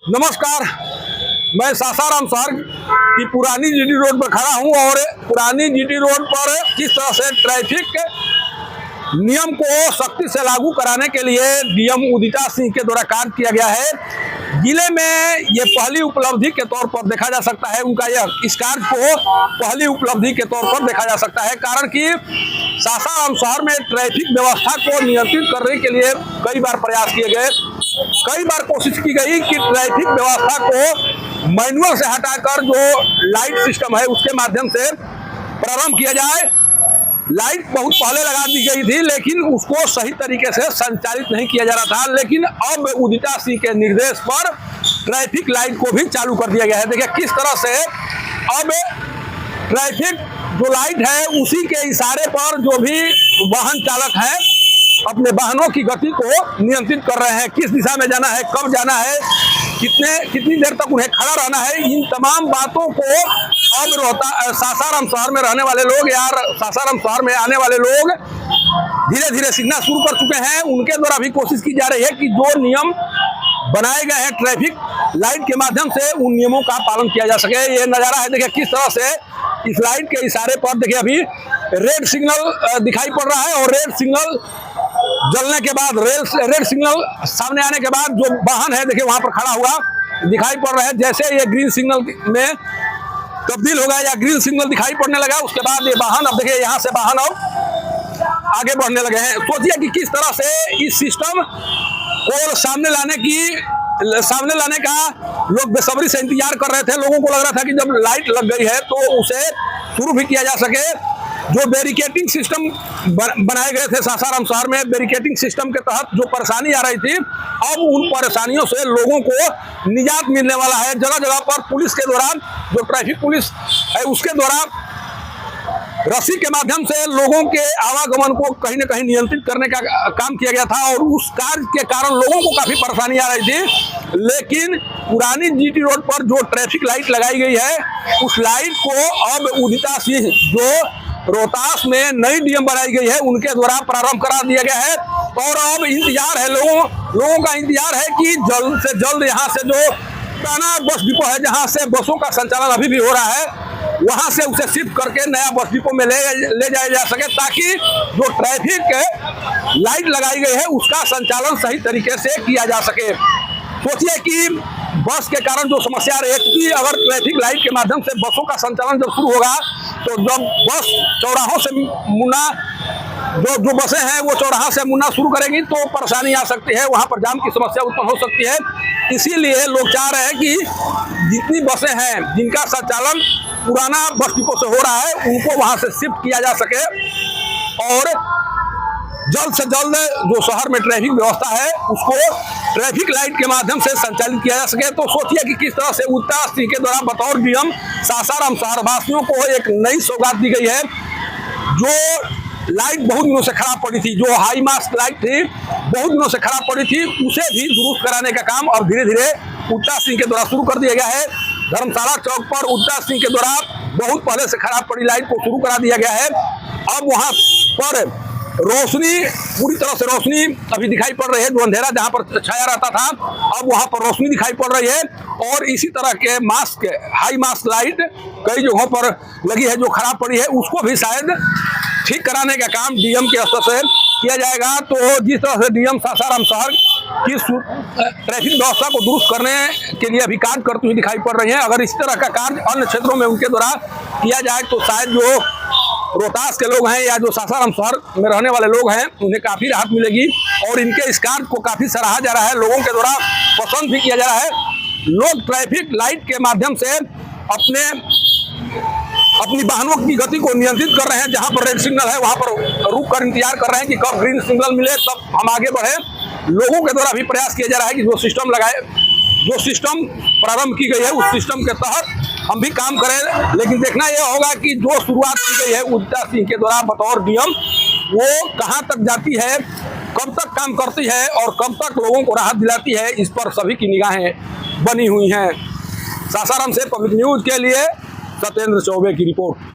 नमस्कार, मैं सासाराम शहर की पुरानी जीटी रोड पर खड़ा हूं और पुरानी जीटी रोड पर किस तरह से ट्रैफिक नियम को सख्ती से लागू कराने के लिए डीएम उदिता सिंह के द्वारा कार्य किया गया है। जिले में ये पहली उपलब्धि के तौर पर देखा जा सकता है, उनका यह इस कार्य को पहली उपलब्धि के तौर पर देखा जा सकता है। कारण कि सासाराम शहर में ट्रैफिक व्यवस्था को नियंत्रित करने के लिए कई बार प्रयास किए गए, कई बार कोशिश की गई कि ट्रैफिक व्यवस्था को मैनुअल से हटाकर जो लाइट सिस्टम है उसके माध्यम से प्रारंभ किया जाए। लाइट बहुत पहले लगा दी गई थी, लेकिन उसको सही तरीके से संचालित नहीं किया जा रहा था। लेकिन अब उदिता सिंह के निर्देश पर ट्रैफिक लाइट को भी चालू कर दिया गया है। देखिए किस तरह से अब ट्रैफिक जो लाइट है उसी के इशारे पर जो भी वाहन चालक है अपने वाहनों की गति को नियंत्रित कर रहे हैं। किस दिशा में जाना है, कब जाना है, कितनी देर तक उन्हें खड़ा रहना है, इन तमाम बातों को अब सासाराम शहर में रहने वाले लोग या सासाराम शहर में आने वाले लोग धीरे धीरे सीखना शुरू कर चुके हैं। उनके द्वारा भी कोशिश की जा रही है कि जो नियम बनाए गए हैं ट्रैफिक लाइट के माध्यम से उन नियमों का पालन किया जा सके। ये नज़ारा है, देखिए किस तरह से इस लाइट के इशारे पर देखिए अभी रेड सिग्नल दिखाई पड़ रहा है और रेड सिग्नल जलने के बाद रेड सिग्नल सामने आने के बाद जो वाहन है देखिए वहां पर खड़ा हुआ दिखाई पड़ रहा है। जैसे ये ग्रीन सिग्नल में तब्दील हो गया या ग्रीन सिग्नल दिखाई पड़ने लगा, उसके बाद ये वाहन अब देखिए यहाँ से वाहन अब आगे बढ़ने लगे हैं। सोचिए कि किस तरह से इस सिस्टम को सामने लाने का लोग बेसब्री से इंतजार कर रहे थे। लोगों को लग रहा था कि जब लाइट लग गई है तो उसे शुरू भी किया जा सके। जो बैरिकेटिंग सिस्टम बनाए गए थे सासाराम शहर में, बैरिकेटिंग सिस्टम के तहत जो परेशानी आ रही थी, अब उन परेशानियों से लोगों को निजात मिलने वाला है। जगह जगह पर पुलिस के द्वारा, जो ट्रैफिक पुलिस है उसके द्वारा रस्सी के माध्यम से लोगों के आवागमन को कहीं न कहीं नियंत्रित करने का काम किया गया था और उस कार्य के कारण लोगों को काफी परेशानी आ रही थी। लेकिन पुरानी जीटी रोड पर जो ट्रैफिक लाइट लगाई गई है उस लाइट को अब उदिता सिंह जो रोहतास में नई डीएम बनाई गई है उनके द्वारा प्रारंभ करा दिया गया है। और अब इंतजार है, लोगों का इंतजार है कि जल्द से जल्द यहाँ से जो पुराना बस डिपो है जहाँ से बसों का संचालन अभी भी हो रहा है, वहां से उसे शिफ्ट करके नया बस डिपो में ले जाया जा सके, ताकि जो ट्रैफिक लाइट लगाई गई है उसका संचालन सही तरीके से किया जा सके। सोचिए कि बस के कारण जो समस्या रही कि अगर ट्रैफिक लाइट के माध्यम से बसों का संचालन जब शुरू होगा तो जब बस चौराहों से मुड़ना, जो बसें हैं वो चौराहा से मुड़ना शुरू करेंगी तो परेशानी आ सकती है, वहां पर जाम की समस्या उत्पन्न हो सकती है। इसीलिए लोग चाह रहे हैं कि जितनी बसें हैं जिनका संचालन पुराना बस डिपो से हो रहा है उनको वहां से शिफ्ट किया जा सके और जल्द से जल्द जो शहर में ट्रैफिक व्यवस्था है उसको ट्रैफिक लाइट के माध्यम से संचालित किया जा सके। तो सोचिए कि किस तरह से उदिता सिंह के द्वारा बतौर डीएम सासाराम शहर वासियों को एक नई सौगात दी गई है। जो लाइट बहुत दिनों से खराब पड़ी थी, जो हाई मास्क लाइट थी बहुत दिनों से खराब पड़ी थी, उसे भी दुरुस्त कराने का काम अब धीरे धीरे उदिता सिंह के द्वारा शुरू कर दिया गया है। धर्मशाला चौक पर उदिता सिंह के द्वारा बहुत पहले से खराब पड़ी लाइट को शुरू करा दिया गया है। अब वहां पर रोशनी, पूरी तरह से रोशनी अभी दिखाई पड़ रही है। जो अंधेरा जहां पर छाया रहता था अब वहां पर रोशनी दिखाई पड़ रही है और इसी तरह के मास्क, हाई मास्क लाइट कई जगहों पर लगी है जो खराब पड़ी है, उसको भी शायद ठीक कराने का काम डीएम के स्तर से किया जाएगा। तो जिस तरह से डीएम सासाराम शहर की ट्रैफिक व्यवस्था को दुरुस्त करने के लिए अभी कार्य करती हुई दिखाई पड़ रही है, अगर इस तरह का कार्य अन्य क्षेत्रों में उनके द्वारा किया जाए तो शायद जो रोहतास के लोग हैं या जो सासाराम शहर में रहने वाले लोग हैं उन्हें काफी राहत मिलेगी और इनके इस कार्य को काफी सराहा जा रहा है, लोगों के द्वारा पसंद भी किया जा रहा है। लोग ट्रैफिक लाइट के माध्यम से अपनी वाहनों की गति को नियंत्रित कर रहे हैं। जहां पर रेड सिग्नल है वहां पर रुक कर इंतजार कर रहे हैं कि कब ग्रीन सिग्नल मिले तब हम आगे बढ़े। लोगों के द्वारा भी प्रयास किया जा रहा है कि जो सिस्टम प्रारंभ की गई है उस सिस्टम के तहत हम भी काम करें। लेकिन देखना यह होगा कि जो शुरुआत की गई है उदिता सिंह के द्वारा बतौर डीएम वो कहां तक जाती है, कब तक काम करती है और कब तक लोगों को राहत दिलाती है, इस पर सभी की निगाहें बनी हुई हैं। सासाराम से पब्लिक न्यूज के लिए सत्येंद्र चौबे की रिपोर्ट।